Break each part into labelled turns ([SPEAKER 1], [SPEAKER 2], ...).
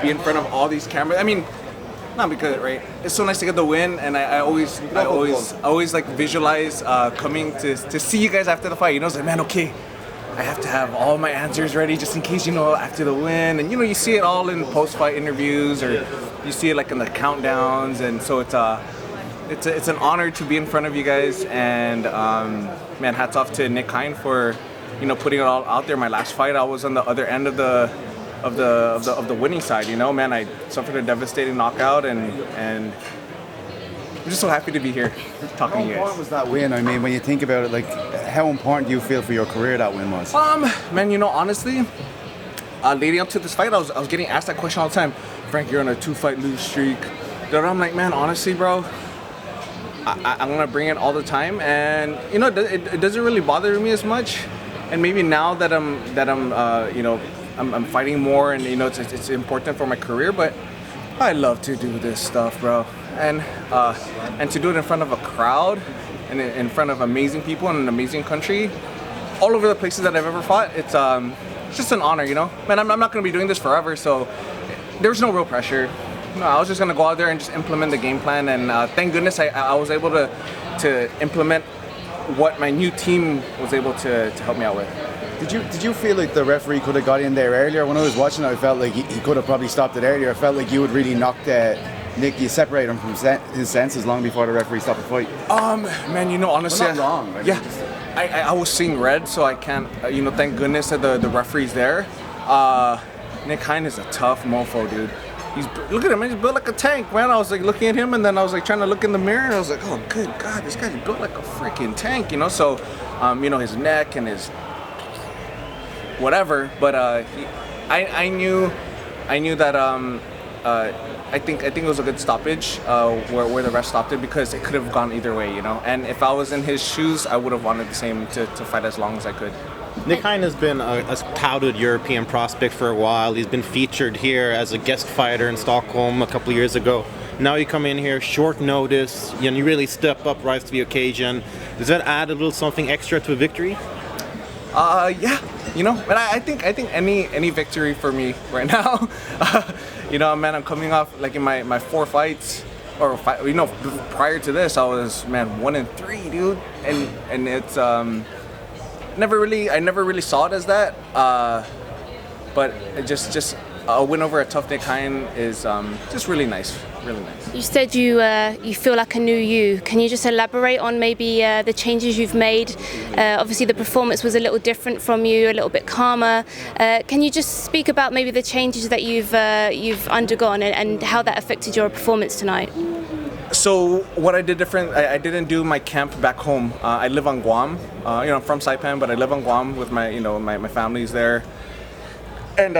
[SPEAKER 1] be in front of all these cameras. I mean, not because, right? It's so nice to get the win, and I always like visualize coming to see you guys after the fight. You know, it's like, man, okay, I have to have all my answers ready just in case, you know, after the win. And you know, you see it all in post-fight interviews, or you see it like in the countdowns, and so it's an honor to be in front of you guys. And man, hats off to Nick Hein for, you know, putting it all out there. My last fight, I was on the other end of the winning side. You know, man, I suffered a devastating knockout, and I'm just so happy to be here talking to you guys.
[SPEAKER 2] How important was that win? I mean, when you think about it, like, how important do you feel for your career that win was?
[SPEAKER 1] Man, you know, honestly, leading up to this fight, I was getting asked that question all the time. Frank, you're on a 2-fight lose streak. I'm like, man, honestly, bro, I'm gonna bring it all the time, and you know, it doesn't really bother me as much. And maybe now that I'm fighting more, and you know, it's important for my career, but I love to do this stuff, bro. And to do it in front of a crowd, and in front of amazing people in an amazing country, all over the places that I've ever fought, it's just an honor, you know. Man, I'm not gonna be doing this forever, so there's no real pressure. No, I was just gonna go out there and just implement the game plan, and thank goodness I was able to implement what my new team was able to help me out with.
[SPEAKER 2] Did you feel like the referee could have got in there earlier? When I was watching it, I felt like he could have probably stopped it earlier. I felt like you had really knocked Nick, you separate him from his senses long before the referee stopped the fight.
[SPEAKER 1] Man, you know, honestly,
[SPEAKER 2] well, not wrong. Like,
[SPEAKER 1] yeah, I was seeing red, so I can't. You know, thank goodness that the referee's there. Nick Hein is a tough mofo, dude. Look at him, man, he's built like a tank, man. I was like looking at him, and then I was like trying to look in the mirror, and I was like, oh, good God, this guy's built like a freaking tank, you know. So, you know, his neck and his whatever, but I knew that I think it was a good stoppage where the ref stopped it, because it could have gone either way, you know. And if I was in his shoes, I would have wanted the same to fight as long as I could.
[SPEAKER 3] Nick Hein has been a touted European prospect for a while. He's been featured here as a guest fighter in Stockholm a couple of years ago. Now you come in here, short notice, and you really step up, rise to the occasion. Does that add a little something extra to a victory?
[SPEAKER 1] Yeah, you know, but I think any victory for me right now, you know, man, I'm coming off like in my 4 fights, or you know, prior to this, I was, man, 1-3, dude, and it's I never really saw it as that, but it just a win over a tough Nick Hein is just really nice. Really nice.
[SPEAKER 4] You said you feel like a new you. Can you just elaborate on maybe the changes you've made? Obviously the performance was a little different from you, a little bit calmer. Can you just speak about maybe the changes that you've undergone, and how that affected your performance tonight?
[SPEAKER 1] So what I did different, I didn't do my camp back home. I live on Guam. You know, I'm from Saipan, but I live on Guam with my family's there. And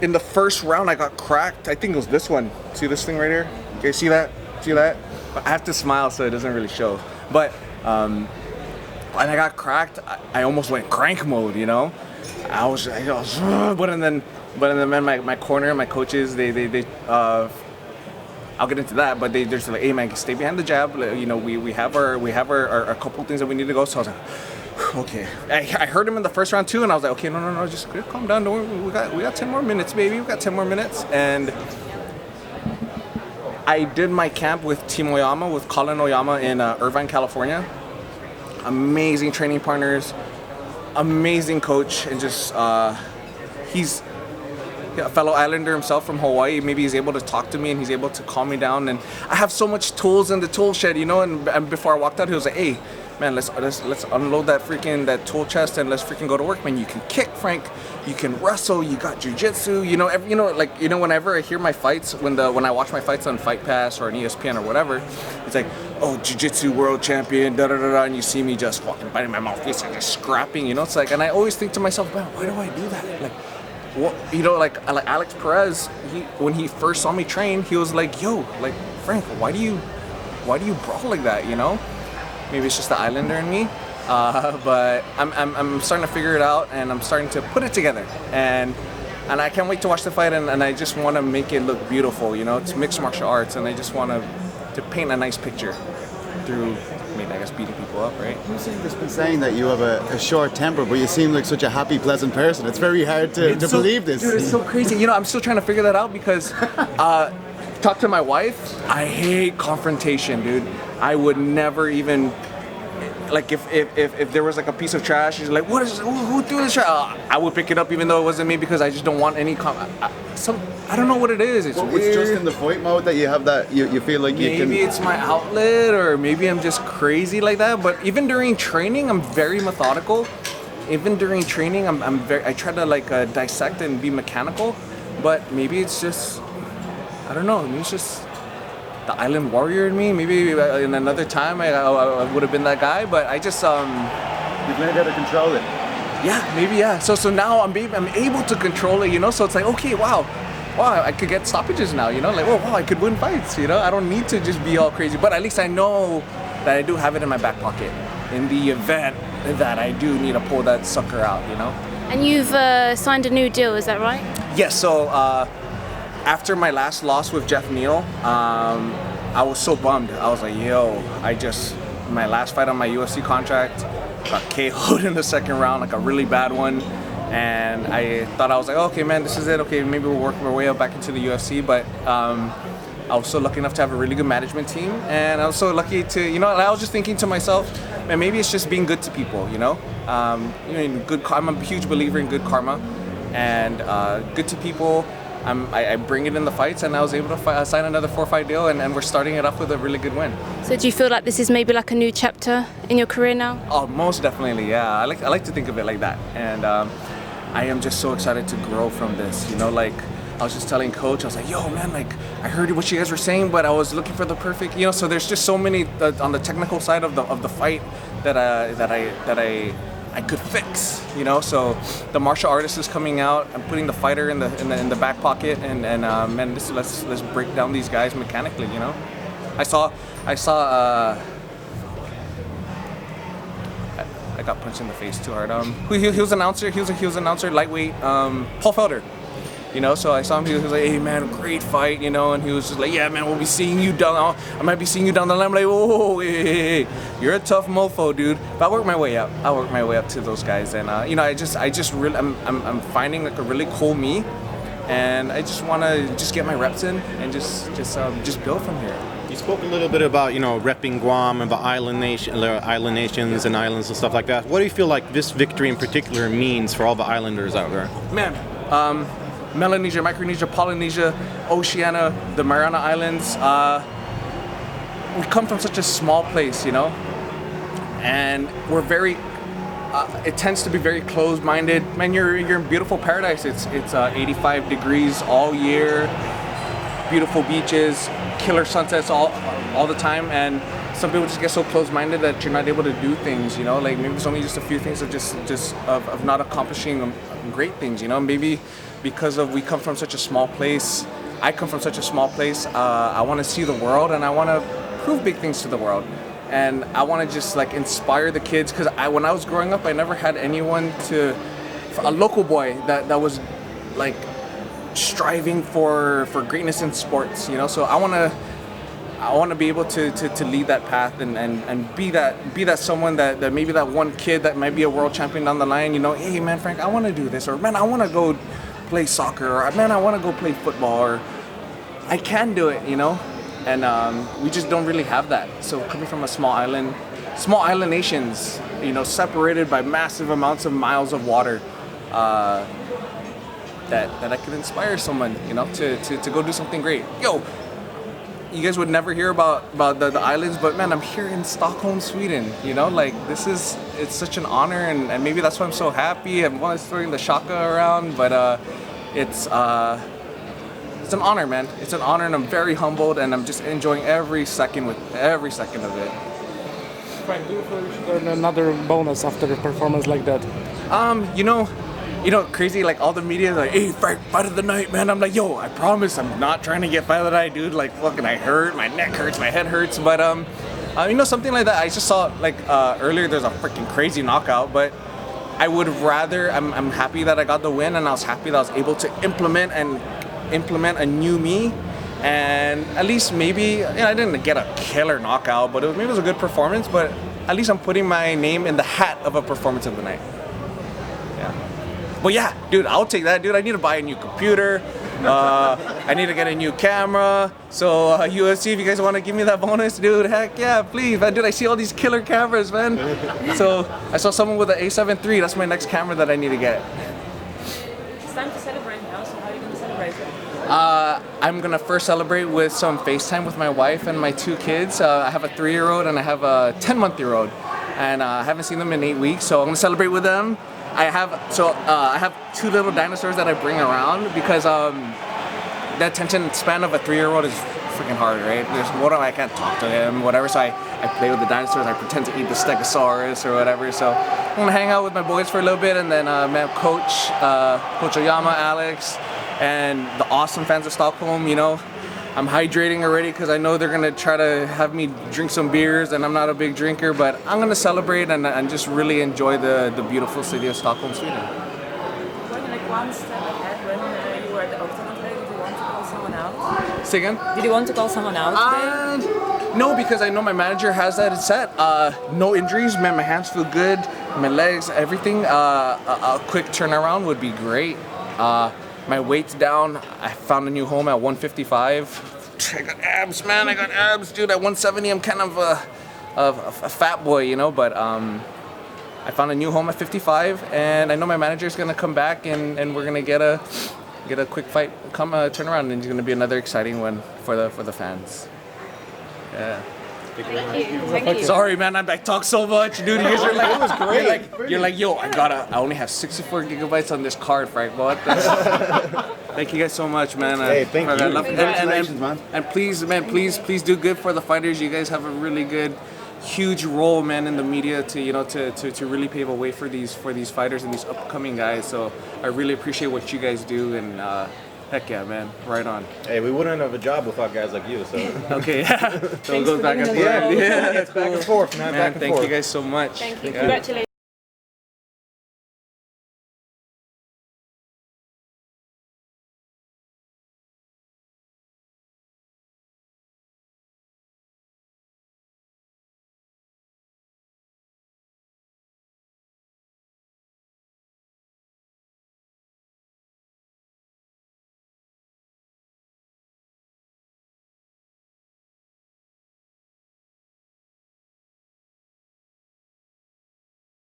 [SPEAKER 1] in the first round, I got cracked. I think it was this one. See this thing right here? Okay, see that? See that? I have to smile so it doesn't really show. But when I got cracked, I almost went crank mode. You know, I was but then my corner, my coaches, they I'll get into that, but they're just like, hey man, stay behind the jab. You know, we have our couple things that we need to go. So I was like, okay. I heard him in the first round too, and I was like, okay, no, just calm down. Don't worry. We got 10 more minutes, baby. We got 10 more minutes. And I did my camp with Team Oyama, with Colin Oyama in Irvine, California. Amazing training partners, amazing coach, and just he's a fellow islander himself from Hawaii. Maybe he's able to talk to me, and he's able to calm me down. And I have so much tools in the tool shed, you know. And before I walked out, he was like, hey, man, let's unload that tool chest, and let's freaking go to work, man. You can kick, Frank. You can wrestle. You got jujitsu. You know, whenever I hear my fights, when I watch my fights on Fight Pass or on ESPN or whatever, it's like, oh, jujitsu world champion, da da da da, and you see me just fucking biting my mouthpiece and just scrapping. You know, it's like, and I always think to myself, man, why do I do that? Like, what, you know, like Alex Perez, when he first saw me train, he was like, yo, like, Frank, why do you brawl like that? You know. Maybe it's just the islander in me, but I'm starting to figure it out, and I'm starting to put it together, and I can't wait to watch the fight, and I just want to make it look beautiful, you know. It's mixed martial arts, and I just want to paint a nice picture. through, I mean, I guess beating people up, right?
[SPEAKER 2] You seem to have been saying that you have a short temper, but you seem like such a happy, pleasant person. It's very hard to believe this.
[SPEAKER 1] Dude, it's so crazy. You know, I'm still trying to figure that out because talk to my wife. I hate confrontation, dude. I would never even, like, if there was like a piece of trash, she's like, "What is? Who threw this trash?" I would pick it up even though it wasn't me because I just don't want any. I don't know what it is. It's weird.
[SPEAKER 2] It's just in the fight mode that you have that you feel like you can.
[SPEAKER 1] Maybe it's my outlet, or maybe I'm just crazy like that. But even during training, I'm very methodical. Even during training, I try to like dissect and be mechanical. But maybe it's just, I don't know. Maybe it's just the island warrior in me. Maybe in another time I would have been that guy. But I just
[SPEAKER 2] You've learned how to control it.
[SPEAKER 1] Yeah, maybe, yeah. So now I'm able to control it, you know. So it's like, okay, wow, I could get stoppages now, you know. Like, oh, wow, I could win fights, you know. I don't need to just be all crazy, but at least I know that I do have it in my back pocket in the event that I do need to pull that sucker out, you know.
[SPEAKER 4] And you've signed a new deal, is that right?
[SPEAKER 1] Yes. So after my last loss with Jeff Neal, I was so bummed. I was like, yo, my last fight on my UFC contract got KO'd in the second round, like a really bad one. And I thought, I was like, okay, man, this is it. Okay, maybe we'll work our way up back into the UFC. But I was so lucky enough to have a really good management team. And I was so lucky to, you know, I was just thinking to myself, man, maybe it's just being good to people, you know? I'm a huge believer in good karma. And good to people. I bring it in the fights, and I was able to sign another 4-fight deal, and we're starting it off with a really good win.
[SPEAKER 4] So do you feel like this is maybe like a new chapter in your career now?
[SPEAKER 1] Oh, most definitely, yeah. I like to think of it like that, and I am just so excited to grow from this. You know, like I was just telling Coach, I was like, yo, man, like I heard what you guys were saying, but I was looking for the perfect, you know. So there's just so many on the technical side of the fight that I could fix, you know. So the martial artist is coming out. I'm putting the fighter in the back pocket, and man, let's break down these guys mechanically, you know. I saw. I got punched in the face too hard. He was an announcer. He was an announcer, lightweight. Paul Felder. You know, so I saw him. He was like, "Hey, man, great fight," you know, and he was just like, "Yeah, man, we'll be seeing you down. I might be seeing you down the line." I'm like, "Whoa, hey, you're a tough mofo, dude." But I worked my way up. I worked my way up to those guys, and you know, I just really, I'm finding like a really cool me, and I just want to just get my reps in and just build from here.
[SPEAKER 3] You spoke a little bit about, you know, repping Guam and the island nations and islands and stuff like that. What do you feel like this victory in particular means for all the islanders out there?
[SPEAKER 1] Man, Melanesia, Micronesia, Polynesia, Oceania, the Mariana Islands. We come from such a small place, you know, and we're very. It tends to be very closed-minded. Man, you're in beautiful paradise. It's 85 degrees all year. Beautiful beaches, killer sunsets all the time, and some people just get so close-minded that you're not able to do things, you know. Like maybe there's only just a few things of not accomplishing great things, you know. Maybe because we come from such a small place. I come from such a small place. I want to see the world, and I want to prove big things to the world, and I want to just like inspire the kids. Because when I was growing up, I never had anyone a local boy that was like striving for greatness in sports, you know. So I want to be able to lead that path and be that someone that maybe that one kid that might be a world champion down the line, you know. Hey man, Frank, I want to do this, or man, I want to go play soccer, or man, I want to go play football, or I can do it, you know. And we just don't really have that. So coming from a small island nations, you know, separated by massive amounts of miles of water, that I could inspire someone, you know, to go do something great. Yo, you guys would never hear about the islands, but man, I'm here in Stockholm, Sweden, you know. Like it's such an honor, and maybe that's why I'm so happy. I'm always throwing the shaka around, but it's an honor, man. It's an honor, and I'm very humbled, and I'm just enjoying every second of it.
[SPEAKER 5] Frank, do you feel you should earn another bonus after a performance like that?
[SPEAKER 1] You know, crazy, like all the media is like, hey, Frank, fight of the night, man. I'm like, yo, I promise I'm not trying to get fight of the night, dude. Like, fucking, I hurt, my neck hurts, my head hurts. But, you know, something like that. I just saw, like, earlier there's a freaking crazy knockout, but I would rather, I'm happy that I got the win, and I was happy that I was able to implement a new me and at least maybe I didn't get a killer knockout, but maybe it was a good performance. But at least I'm putting my name in the hat of a performance of the night. Yeah. But yeah, dude, I'll take that, dude. I need to buy a new computer. I need to get a new camera. So UFC, if you guys want to give me that bonus, dude, heck yeah, please, man. Dude, I see all these killer cameras, man. So I saw someone with an A7 III. That's my next camera that I need to get.
[SPEAKER 6] It's time to celebrate now. So how are you going to celebrate?
[SPEAKER 1] I'm gonna first celebrate with some FaceTime with my wife and my 2 kids. I have a 3-year-old and I have a 10-month-year-old, and I haven't seen them in 8 weeks. So I'm gonna celebrate with them. I have 2 little dinosaurs that I bring around because the attention span of a 3-year-old is freaking hard, right? I can't talk to him, whatever. So I play with the dinosaurs. I pretend to eat the Stegosaurus or whatever. So I'm gonna hang out with my boys for a little bit, and then Coach Oyama, Alex, and the awesome fans of Stockholm. You know, I'm hydrating already because I know they're gonna try to have me drink some beers, and I'm not a big drinker, but I'm gonna celebrate and just really enjoy the beautiful city of Stockholm, Sweden.
[SPEAKER 6] Were you like one step ahead when you were at the octagon today? Did you want to call someone out?
[SPEAKER 1] Say again?
[SPEAKER 6] Did you want to call someone out today?
[SPEAKER 1] No, because I know my manager has that set. No injuries, man. My hands feel good, my legs, everything. A quick turnaround would be great. My weight's down. I found a new home at 155. I got abs, man. I got abs, dude. At 170, I'm kind of a fat boy, you know. But I found a new home at 55, and I know my manager's gonna come back, and we're gonna get a quick fight, turn around, and it's gonna be another exciting one for the fans. Yeah.
[SPEAKER 4] Thank you.
[SPEAKER 1] Sorry, man. I talk so much, dude. You guys are like, it was great. You're like, yo, I only have 64 gigabytes on this card, Frank. What? Thank you guys so much, man.
[SPEAKER 2] Hey, thank you.
[SPEAKER 1] Congratulations,
[SPEAKER 2] man.
[SPEAKER 1] And please, man, please do good for the fighters. You guys have a really good, huge role, man, in the media to really pave a way for these fighters and these upcoming guys. So I really appreciate what you guys do, and heck yeah, man, right on.
[SPEAKER 3] Hey, we wouldn't have a job without guys like you, so.
[SPEAKER 1] Okay, yeah. So it goes back and forth. Yeah,
[SPEAKER 3] It's back and forth, man.
[SPEAKER 1] Man, thank you guys so much.
[SPEAKER 4] Thank you.
[SPEAKER 1] Yeah.
[SPEAKER 4] Congratulations.